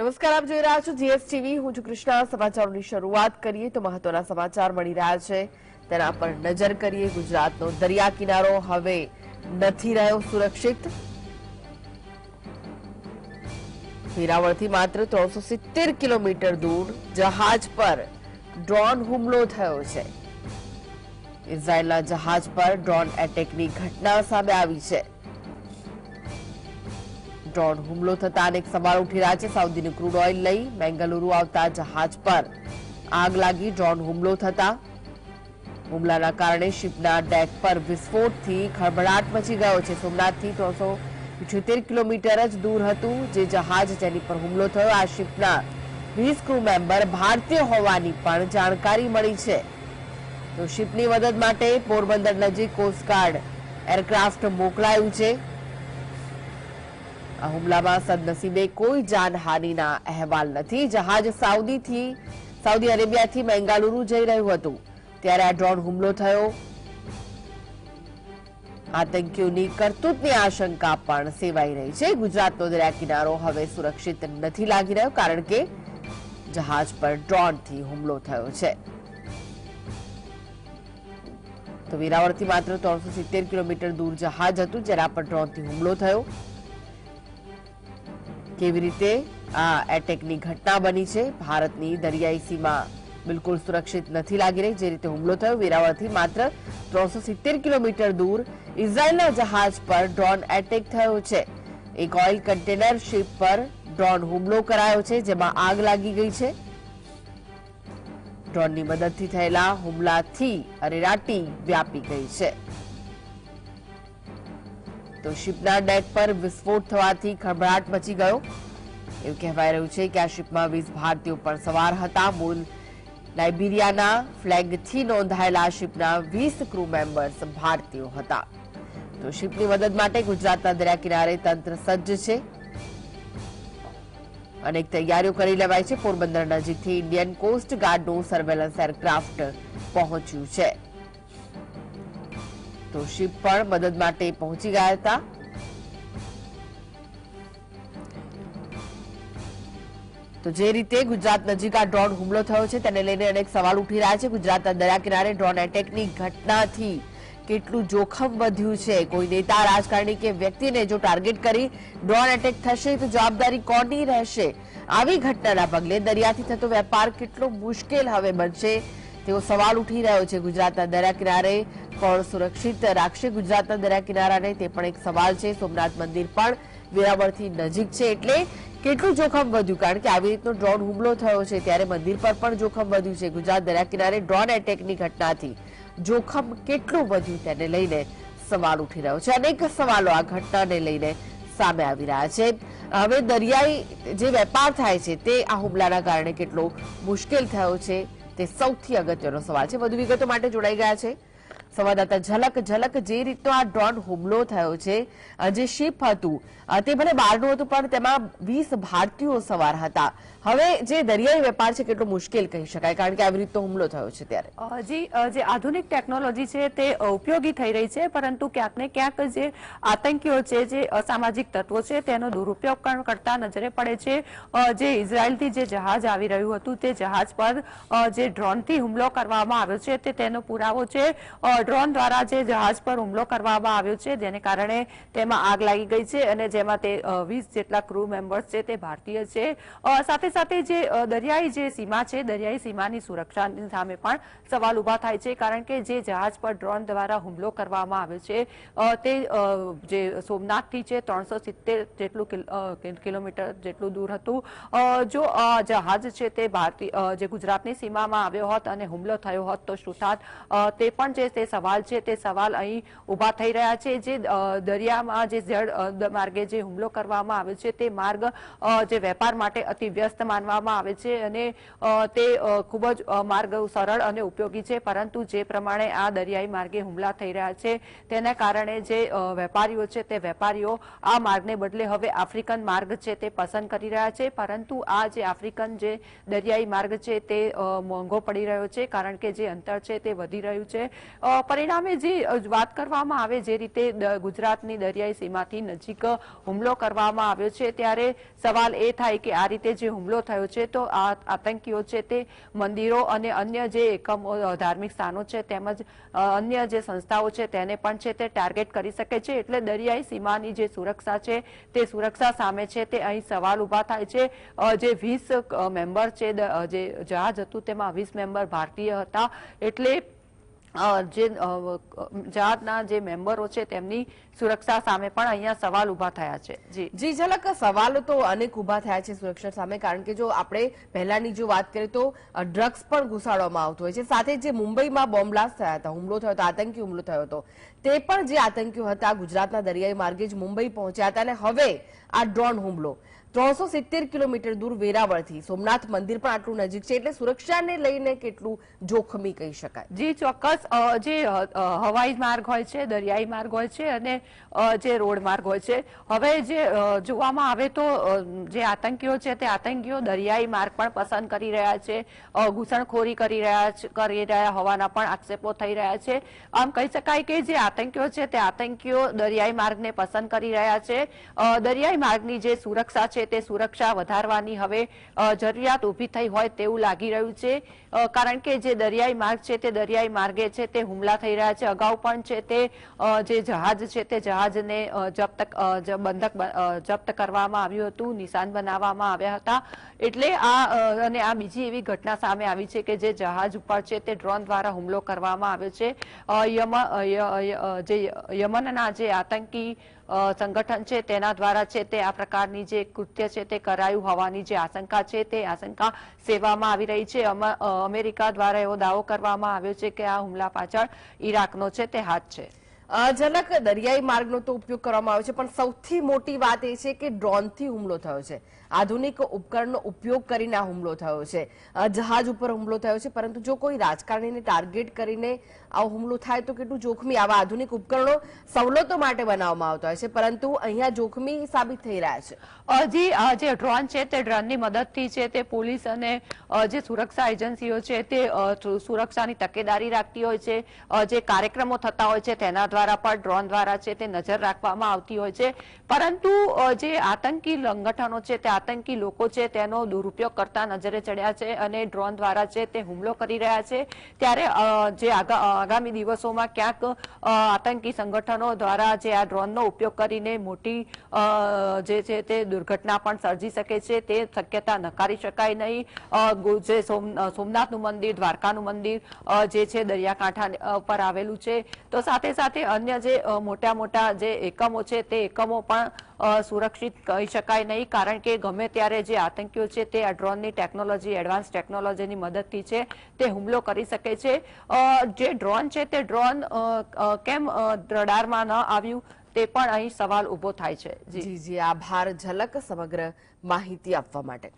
નમસ્કાર, આપ જોઈ રહ્યા છો જીએસટીવી. હું છું કૃષ્ણા. સમાચારોની શરૂઆત કરીએ તો મહત્વના સમાચાર મળી રહ્યા છે તેના પર નજર કરીએ. ગુજરાતનો દરિયા કિનારો હવે નથી રહ્યો સુરક્ષિત. વેરાવળથી માત્ર 370 કિલોમીટર દૂર જહાજ પર ડ્રોન હુમલો થયો છે. ઇઝરાયેલના જહાજ પર ડ્રોન એટેકની ઘટના સામે આવી છે. ડ્રોન હુમલો થતા અનેક સવાલ ઉઠી રહ્યા છે. સાઉદીનું ક્રૂડ ઓઇલ લઈ બેંગલુરુ આવતા જહાજ પર આગ લાગી. ડ્રોન હુમલો થતા હુમલાના કારણે શિપના ડેક પર વિસ્ફોટથી ખળભળાટ મચી ગયો છે. સોમનાથથી 378 કિલોમીટર જ દૂર હતું જે જહાજ જેની પર હુમલો થયો. આ શિપના 20 ક્રૂ મેમ્બર ભારતીય હોવાની પણ જાણકારી મળી છે. તો શિપની મદદ માટે પોરબંદર નજીક કોસ્ટગાર્ડ એરક્રાફ્ટ મોકલાયું છે. આ હુમલામાં સદનસીબે કોઈ જાનહાનિના અહેવાલ નથી. જહાજ સાઉદી અરેબિયાથી બેંગાલુરુ જઈ રહ્યું હતું ત્યારે આ ડ્રોન હુમલો થયો. આતંકીઓની કરતૂતની આશંકા પણ સેવાઈ રહી છે. ગુજરાતનો દરિયા કિનારો હવે સુરક્ષિત નથી લાગી રહ્યો કારણ કે જહાજ પર ડ્રોનથી હુમલો થયો છે. તો વેરાવળથી માત્ર 370 કિલોમીટર દૂર જહાજ હતું જેના પર ડ્રોનથી હુમલો થયો. કેવી રીતે આ એટેકની ઘટના બની છે? ભારતની દરિયાઈ સીમા બિલકુલ સુરક્ષિત નથી લાગી રહી. જે રીતે હુમલો થયો વેરાવળથી માત્ર 370 કિલોમીટર દૂર ઇઝરાયેલના જહાજ પર ડ્રોન એટેક થયો છે. એક ઓઇલ કન્ટેનર શિપ પર ડ્રોન હુમલો કરાયો છે જેમાં આગ લાગી ગઈ છે. ડ્રોનની મદદથી થયેલા હુમલાથી અરેરાટી વ્યાપી ગઈ છે. તો શિપના ડેક પર વિસ્ફોટ થવાથી ખળભળાટ મચી ગયો. એવું કહેવાય રહ્યું છે કે આ શિપમાં 20 ભારતીયો પણ સવાર હતા. મૂળ લાઇબેરિયાના ફ્લેગથી નોંધાયેલા શિપના 20 ક્રૂ મેમ્બર્સ ભારતીયો હતા. તો શિપની મદદ માટે ગુજરાતના દરિયા કિનારે તંત્ર સજ્જ છે. અનેક તૈયારીઓ કરી લેવાઈ છે. પોરબંદર નજીકથી ઇન્ડિયન કોસ્ટ ગાર્ડનું સર્વેલન્સ એરક્રાફ્ટ પહોંચ્યું છે. તો શિપ પણ મદદ માટે પહોંચી ગયા હતા. તો જે રીતે ગુજરાત નજીક આ ડ્રોન હુમલો થયો છે તેને લઈને અનેક સવાલ ઉઠી રહ્યા છે. ગુજરાતના દરિયા કિનારે ડ્રોન એટેકની ઘટનાથી કેટલું જોખમ વધ્યું છે? કોઈ નેતા, રાજકારણી કે વ્યક્તિને જો ટાર્ગેટ કરી ડ્રોન એટેક થશે તો જવાબદારી કોની રહેશે? આવી ઘટનાના પગલે દરિયાથી થતો વેપાર કેટલો મુશ્કેલ હવે બનશે તેવો સવાલ ઉઠી રહ્યો છે. ગુજરાતના દરિયા કિનારે પણ સુરક્ષિત રાખશે ગુજરાતના દરિયા કિનારાને તે પણ એક સવાલ છે. સોમનાથ મંદિર પણ વેરાવળથી નજીક છે એટલે કેટલું જોખમ વધ્યું? કારણ કે આવી રીતનો ડ્રોન હુમલો થયો છે ત્યારે મંદિર પર પણ જોખમ વધ્યું છે. ગુજરાત દરિયા કિનારે ડ્રોન એટેકની ઘટનાથી જોખમ કેટલું વધ્યું તેને લઈને સવાલ ઉઠી રહ્યો છે. અનેક સવાલો આ ઘટનાને લઈને સામે આવી રહ્યા છે. હવે દરિયાઈ જે વેપાર થાય છે તે આ હુમલાના કારણે કેટલો મુશ્કેલ થયો છે તે સૌથી અગત્યનો સવાલ છે. વધુ વિગતો માટે જોડાઈ ગયા છે સંવાદદાતા ઝલક. જે રીતનો આ ડ્રોન હુમલો થયો છે, જે શિપ હતું તે ભલે બહારનું હતું પણ તેમાં 20 ભારતીયો સવાર હતા. હવે જે દરિયાઈ વેપાર છે કેટલો મુશ્કેલ કહી શકાય કારણ કે આવી રીતનો હુમલો થયો છે ત્યારે જે આધુનિક ટેકનોલોજી છે તે ઉપયોગી થઈ રહી છે પરંતુ ક્યાંક ને ક્યાંક જે આતંકીઓ છે, જે અસામાજિક તત્વો છે તેનો દુરુપયોગ કરતા નજરે પડે છે. જે ઇઝરાયલથી જે જહાજ આવી રહ્યું હતું તે જહાજ પર જે ડ્રોનથી હુમલો કરવામાં આવ્યો છે તે તેનો પુરાવો છે. ડ્રોન દ્વારા જે જહાજ પર હુમલો કરવામાં આવ્યો છે જેને કારણે તેમાં આગ લાગી ગઈ છે અને જેમાં તે 20 જેટલા ક્રૂ મેમ્બર્સ છે તે ભારતીય છે. સાથે સાથે જે દરિયાઈ જે સીમા છે, દરિયાઈ સીમાની સુરક્ષાની સામે પણ સવાલ ઉભા થાય છે કારણ કે જે જહાજ પર ડ્રોન દ્વારા હુમલો કરવામાં આવ્યો છે તે જે સોમનાથથી છે 370 જેટલું કિલોમીટર જેટલું દૂર હતું. જો જહાજ છે તે જે ગુજરાતની સીમામાં આવ્યો હોત અને હુમલો થયો હોત તો શું થાત તે પણ જે તે સવાલ છે તે સવાલ અહીં ઉભા થઈ રહ્યા છે. જે દરિયામાં જે જળ માર્ગે જે હુમલો કરવામાં આવ્યો છે તે માર્ગ જે વેપાર માટે અતિ વ્યસ્ત માનવામાં આવે છે અને તે ખૂબ જ માર્ગ સરળ અને ઉપયોગી છે. પરંતુ જે પ્રમાણે આ દરિયાઈ માર્ગે હુમલા થઈ રહ્યા છે તેના કારણે જે વેપારીઓ છે તે વેપારીઓ આ માર્ગને બદલે હવે આફ્રિકન માર્ગ છે તે પસંદ કરી રહ્યા છે. પરંતુ આ જે આફ્રિકન જે દરિયાઈ માર્ગ છે તે મોંઘો પડી રહ્યો છે કારણ કે જે અંતર છે તે વધી રહ્યું છે. પરિણામે જે વાત કરવામાં આવે જે રીતે ગુજરાતની દરિયાઈ સીમાથી નજીક હુમલો કરવામાં આવ્યો છે, ત્યારે સવાલ એ થાય કે આ રીતે જે હુમલો થયો છે તો આ આતંકીઓ છે તે મંદિરો અને અન્ય જે એકમો ધાર્મિક સ્થાનો છે તેમજ અન્ય જે સંસ્થાઓ છે તેને પણ છે તે ટાર્ગેટ કરી શકે છે. એટલે દરિયાઈ સીમાની જે સુરક્ષા છે તે સુરક્ષા સામે છે તે અહીં સવાલ ઉભા થાય છે. જે 20 મેમ્બર છે જે જહાજ હતું તેમાં 20 મેમ્બર ભારતીય હતા, એટલે જે જહાજના જે મેમ્બરો છે તેમની સુરક્ષા સામે પણ અહીંયા સવાલ ઉભા થયા છે. જી ઝલક, સવાલો તો અનેક ઉભા થયા છે સુરક્ષા સામે, કારણ કે જો આપણે પહેલાની જો વાત કરીએ તો ડ્રગ્સ પણ ઘુસાડવામાં આવતું હોય છે. સાથે જે મુંબઈમાં બોમ્બ બ્લાસ્ટ થયા હતા, હુમલો થયો હતો, આતંકી હુમલો થયો હતો, તે પણ જે આતંકીઓ હતા ગુજરાતના દરિયાઈ માર્ગે જ મુંબઈ પહોંચ્યા હતા. અને હવે આ ડ્રોન હુમલો 370 કિલોમીટર દૂર વેરાવળથી સોમનાથ મંદિર પણ આટલું નજીક છે, એટલે સુરક્ષાને લઈને કેટલું જોખમી કહી શકાય? જી ચોક્કસ. જે હવાઈ માર્ગ હોય છે, દરિયાઈ માર્ગ હોય છે અને જે રોડ માર્ગ હોય છે, હવે જે જોવામાં આવે તો જે આતંકીઓ છે તે આતંકીઓ દરિયાઈ માર્ગ પણ પસંદ કરી રહ્યા છે, ઘૂસણખોરી કરી રહ્યા હોવાના પણ આક્ષેપો થઈ રહ્યા છે. આમ કહી શકાય કે જે આતંકીઓ છે તે આતંકીઓ દરિયાઈ માર્ગને પસંદ કરી રહ્યા છે. દરિયાઈ માર્ગની જે સુરક્ષા છે તે સુરક્ષા વધારવાની હવે જરૂરિયાત ઊભી થઈ હોય તેવું લાગી રહ્યું છે, કારણ કે જે દરિયાઈ માર્ગ છે તે દરિયાઈ માર્ગે છે તે હુમલા થઈ રહ્યા છે. અગાઉ પણ છે તે જે જહાજ છે તે જહાજને જપ્ત કરવામાં આવ્યું હતું, નિશાન બનાવવામાં આવ્યા હતા. એટલે આ બીજી એવી ઘટના સામે આવી છે કે જે જહાજ ઉપર છે તે ડ્રોન દ્વારા હુમલો કરવામાં આવ્યો છે. યમનના જે આતંકી સંગઠન છે તેના દ્વારા છે તે આ પ્રકારની જે કૃત્ય છે તે કરાયું હોવાની જે આશંકા છે તે આશંકા સેવામાં આવી રહી છે. અમેરિકા દ્વારા એવો દાવો કરવામાં આવ્યો છે કે આ હુમલા પાછળ ઈરાકનો છે તે હાથ છે. ઝલક, દરિયાઈ માર્ગનો તો ઉપયોગ કરવામાં આવે છે, પણ સૌથી મોટી વાત એ છે કે ડ્રોનથી હુમલો થયો છે. આધુનિક ઉપકરણનો ઉપયોગ કરીને આ હુમલો થયો છે, જહાજ ઉપર હુમલો થયો છે. પરંતુ જો કોઈ રાજકારણીને ટાર્ગેટ કરીને આ હુમલો થાય તો કેટલું જોખમી? આવા આધુનિક ઉપકરણો સવલતો માટે બનાવવામાં આવતા હોય છે, પરંતુ અહીંયા જોખમી સાબિત થઈ રહ્યા છે. જે ડ્રોન છે તે ડ્રોનની મદદથી છે તે પોલીસ અને જે સુરક્ષા એજન્સીઓ છે તે સુરક્ષાની તકેદારી રાખતી હોય છે. જે કાર્યક્રમો થતા હોય છે તેના દ્વારા પણ ડ્રોન દ્વારા છે તે નજર રાખવામાં આવતી હોય છે. પરંતુ જે આતંકી સંગઠનો છે તે આતંકી લોકો છે તેનો દુરુપયોગ કરતા નજરે ચડ્યા છે અને ડ્રોન દ્વારા છે તે હુમલો કરી રહ્યા છે. ત્યારે જે આગામી દિવસોમાં ક્યાંક આતંકી સંગઠનો દ્વારા જે આ ડ્રોનનો ઉપયોગ કરીને મોટી જે છે તે દુર્ઘટના પણ સર્જી શકે છે, તે શક્યતા નકારી શકાય નહીં. જે સોમનાથનું મંદિર, દ્વારકાનું મંદિર જે છે દરિયાકાંઠા પર આવેલું છે, તો સાથે સાથે અન્ય જે મોટા જે એકમો છે તે એકમો પણ સુરક્ષિત કહી શકાય નહીં, કારણ કે ગમે ત્યારે જે આતંકીઓ છે તે આ ડ્રોનની ટેકનોલોજી, એડવાન્સ ટેકનોલોજીની મદદથી છે તે હુમલો કરી શકે છે. જે ડ્રોન છે તે ડ્રોન કેમ રડારમાં ન આવ્યું તે પણ અહીં સવાલ ઉભો થાય છે. જી આભાર ઝલક સમગ્ર માહિતી આપવા માટે.